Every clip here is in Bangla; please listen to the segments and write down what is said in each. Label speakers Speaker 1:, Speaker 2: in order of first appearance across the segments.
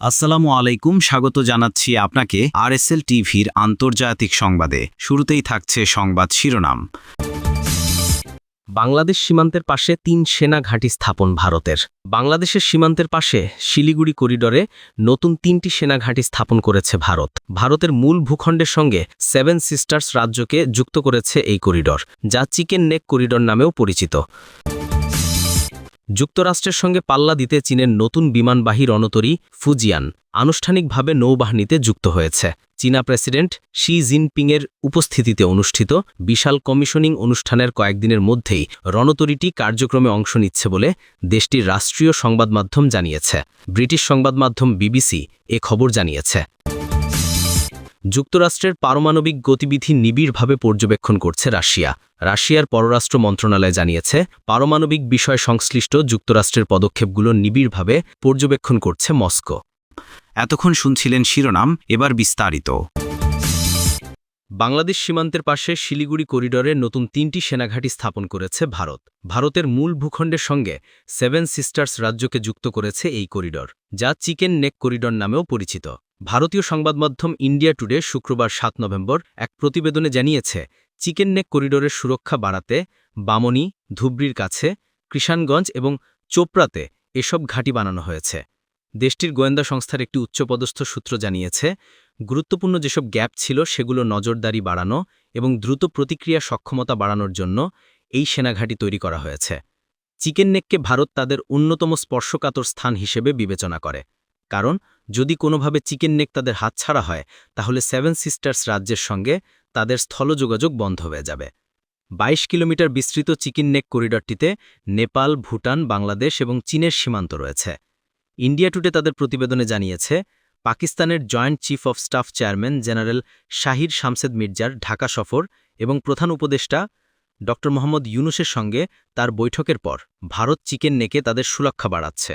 Speaker 1: আসসালামু আলাইকুম, স্বাগত জানাচ্ছি আপনাকে আরএসএল টিভির আন্তর্জাতিক সংবাদে। শুরুতেই থাকছে সংবাদ শিরোনাম।
Speaker 2: বাংলাদেশ সীমান্তের পাশে ৩ সেনা ঘাঁটি স্থাপন ভারতের। বাংলাদেশের সীমান্তের পাশে শিলিগুড়ি করিডরে নতুন ৩টি সেনা ঘাঁটি স্থাপন করেছে ভারত। ভারতের মূল ভূখণ্ডের সঙ্গে সেভেন সিস্টার্স রাজ্যকে যুক্ত করেছে এই করিডর, যা চিকেন নেক করিডর নামেও পরিচিত। যুক্তরাষ্ট্রের সঙ্গে পাল্লা দিতে চীনের নতুন বিমানবাহী রণতরী ফুজিয়ান আনুষ্ঠানিকভাবে নৌবাহিনীতে যুক্ত হয়েছে। চীনা প্রেসিডেন্ট শি জিনপিংয়ের উপস্থিতিতে অনুষ্ঠিত বিশাল কমিশনিং অনুষ্ঠানের কয়েকদিনের মধ্যেই রণতরীটি কার্যক্রমে অংশ নিচ্ছে বলে দেশটির রাষ্ট্রীয় সংবাদমাধ্যম জানিয়েছে। ব্রিটিশ সংবাদমাধ্যম বিবিসি এ খবর জানিয়েছে। যুক্তরাষ্ট্রের পারমাণবিক গতিবিধি নিবিড়ভাবে পর্যবেক্ষণ করছে রাশিয়া। রাশিয়ার পররাষ্ট্র মন্ত্রণালয় জানিয়েছে, পারমাণবিক বিষয় সংশ্লিষ্ট যুক্তরাষ্ট্রের পদক্ষেপগুলো নিবিড়ভাবে পর্যবেক্ষণ করছে মস্কো।
Speaker 1: এতক্ষণ শুনছিলেন শিরোনাম, এবার বিস্তারিত।
Speaker 2: বাংলাদেশ সীমান্তের পাশে শিলিগুড়ি করিডরে নতুন ৩টি সেনাঘাঁটি স্থাপন করেছে ভারত। ভারতের মূল ভূখণ্ডের সঙ্গে সেভেন সিস্টার্স রাজ্যকে যুক্ত করেছে এই করিডর, যা চিকেন নেক করিডর নামেও পরিচিত। ভারতীয় সংবাদমাধ্যম ইন্ডিয়া টুডে শুক্রবার ৭ নভেম্বর এক প্রতিবেদনে জানিয়েছে, চিকেন নেক করিডরের সুরক্ষা বাড়াতে বামনী, ধুবড়ির কাছে, কৃষাণগঞ্জ এবং চোপড়াতে এসব ঘাঁটি বানানো হয়েছে। দেশটির গোয়েন্দা সংস্থার একটি উচ্চপদস্থ সূত্র জানিয়েছে, গুরুত্বপূর্ণ যেসব গ্যাপ ছিল সেগুলো নজরদারি বাড়ানো এবং দ্রুত প্রতিক্রিয়া সক্ষমতা বাড়ানোর জন্য এই সেনাঘাঁটি তৈরি করা হয়েছে। চিকেন নেককে ভারত তাদের অন্যতম স্পর্শকাতর স্থান হিসেবে বিবেচনা করে, কারণ যদি কোনোভাবে চিকেন নেক তাদের হাতছাড়া হয় তাহলে সেভেন সিস্টার্স রাজ্যের সঙ্গে তাদের স্থল যোগাযোগ বন্ধ হয়ে যাবে। ২২ কিলোমিটার বিস্তৃত চিকেন নেক করিডরটিতে নেপাল, ভুটান, বাংলাদেশ এবং চীনের সীমান্ত রয়েছে। ইন্ডিয়া টুডে তাদের প্রতিবেদনে জানিয়েছে, পাকিস্তানের joint chief of staff chairman general Sahir Shamshad মির্জার ঢাকা সফর এবং প্রধান উপদেষ্টা ড মোহাম্মদ ইউনুসের সঙ্গে তার বৈঠকের পর ভারত চিকেন নেকে তাদের সুরক্ষা বাড়াচ্ছে।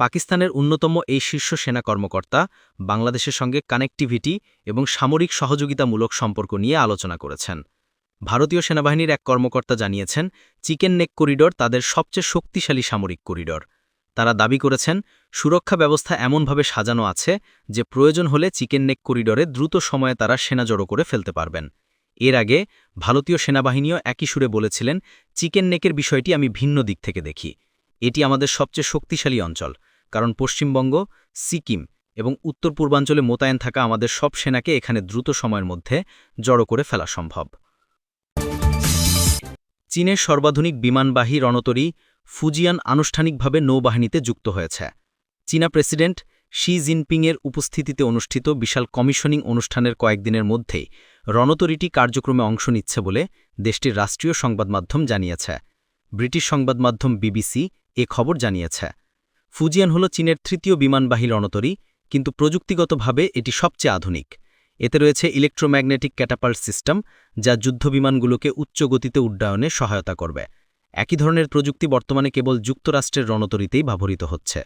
Speaker 2: পাকিস্তানের অন্যতম এই শীর্ষ সেনা কর্মকর্তা বাংলাদেশের সঙ্গে কানেক্টিভিটি এবং সামরিক সহযোগিতামূলক সম্পর্ক নিয়ে আলোচনা করেছেন। ভারতীয় সেনাবাহিনীর এক কর্মকর্তা জানিয়েছেন, চিকেন নেক করিডর তাদের সবচেয়ে শক্তিশালী সামরিক করিডর। তারা দাবি করেছেন, সুরক্ষা ব্যবস্থা এমনভাবে সাজানো আছে যে প্রয়োজন হলে চিকেন নেক করিডরে দ্রুত সময়ে তারা সেনা জড়ো করে ফেলতে পারবেন। এর আগে ভারতীয় সেনাবাহিনীও একই সুরে বলেছিলেন, চিকেন নেকের বিষয়টি আমি ভিন্ন দিক থেকে দেখি। এটি আমাদের সবচেয়ে শক্তিশালী অঞ্চল, কারণ পশ্চিমবঙ্গ, সিকিম এবং উত্তর পূর্বাঞ্চলে মোতায়েন থাকা আমাদের সব সেনাকে এখানে দ্রুত সময়ের মধ্যে জড়ো করে ফেলা সম্ভব। চীনের সর্বাধুনিক বিমানবাহী রণতরী ফুজিয়ান আনুষ্ঠানিকভাবে নৌবাহিনীতে যুক্ত হয়েছে। চীনা প্রেসিডেন্ট শি জিনপিংয়ের উপস্থিতিতে অনুষ্ঠিত বিশাল কমিশনিং অনুষ্ঠানের কয়েকদিনের মধ্যেই রণতরীটি কার্যক্রমে অংশ নিচ্ছে বলে দেশটির রাষ্ট্রীয় সংবাদমাধ্যম জানিয়েছে। ব্রিটিশ সংবাদমাধ্যম বিবিসি এ খবর জানিয়েছে। ফুজিয়ান হল চীনের ৩য় বিমানবাহী রণতরী, কিন্তু প্রযুক্তিগতভাবে এটি সবচেয়ে আধুনিক। এতে রয়েছে ইলেকট্রোম্যাগনেটিক ক্যাটাপাল্ট সিস্টেম, যা যুদ্ধবিমানগুলোকে উচ্চ গতিতে উড্ডয়নে সহায়তা করবে। একই ধরনের প্রযুক্তি বর্তমানে কেবল যুক্তরাষ্ট্রের রণতরীতেই ব্যবহৃত হচ্ছে।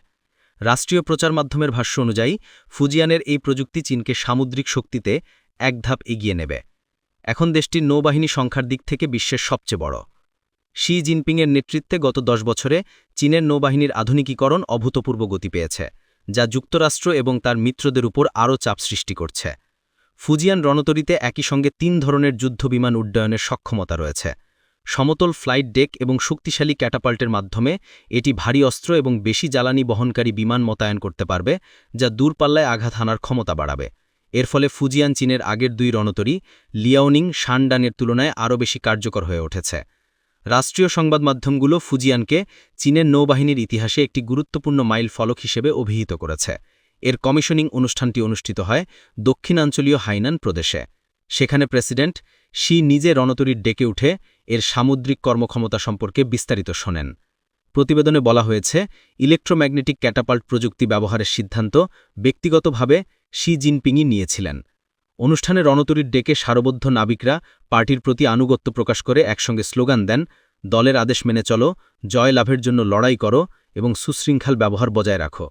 Speaker 2: রাষ্ট্রীয় প্রচার মাধ্যমের ভাষ্য অনুযায়ী ফুজিয়ানের এই প্রযুক্তি চীনকে সামুদ্রিক শক্তিতে এক ধাপ এগিয়ে নেবে। এখন দেশটির নৌবাহিনী সংখ্যার দিক থেকে বিশ্বের সবচেয়ে বড়। শি জিনপিংয়ের নেতৃত্বে গত ১০ বছরে চীনের নৌবাহিনীর আধুনিকীকরণ অভূতপূর্ব গতি পেয়েছে, যা যুক্তরাষ্ট্র এবং তার মিত্রদের উপর আরও চাপ সৃষ্টি করছে। ফুজিয়ান রণতরীতে একই সঙ্গে ৩ ধরনের যুদ্ধবিমান উড্ডয়নের সক্ষমতা রয়েছে। সমতল ফ্লাইট ডেক এবং শক্তিশালী ক্যাটাপাল্টের মাধ্যমে এটি ভারী অস্ত্র এবং বেশি জ্বালানি বহনকারী বিমান মোতায়েন করতে পারবে, যা দূরপাল্লায় আঘাত হানার ক্ষমতা বাড়াবে। এর ফলে ফুজিয়ান চীনের আগের 2 রণতরী লিয়াওনিং, শানডানের তুলনায় আরও বেশি কার্যকর হয়ে উঠেছে। রাষ্ট্রীয় সংবাদমাধ্যমগুলো ফুজিয়ানকে চীনের নৌবাহিনীর ইতিহাসে একটি গুরুত্বপূর্ণ মাইল ফলক হিসেবে অভিহিত করেছে। এর কমিশনিং অনুষ্ঠানটি অনুষ্ঠিত হয় দক্ষিণাঞ্চলীয় হাইনান প্রদেশে। সেখানে প্রেসিডেন্ট শি নিজে রণতরীর ডেকে উঠে এর সামুদ্রিক কর্মক্ষমতা সম্পর্কে বিস্তারিত শোনেন। প্রতিবেদনে বলা হয়েছে, ইলেকট্রোম্যাগনেটিক ক্যাটাপাল্ট প্রযুক্তি ব্যবহারের সিদ্ধান্ত ব্যক্তিগতভাবে শি জিনপিংই নিয়েছিলেন। অনুষ্ঠানে রণতরীর ডেকে সারবদ্ধ নাবিকরা পার্টির প্রতি আনুগত্য প্রকাশ করে একসঙ্গে স্লোগান দেন, দলের আদেশ মেনে চলো, জয় লাভের জন্য লড়াই করো এবং সুশৃঙ্খল ব্যবহার বজায় রাখো।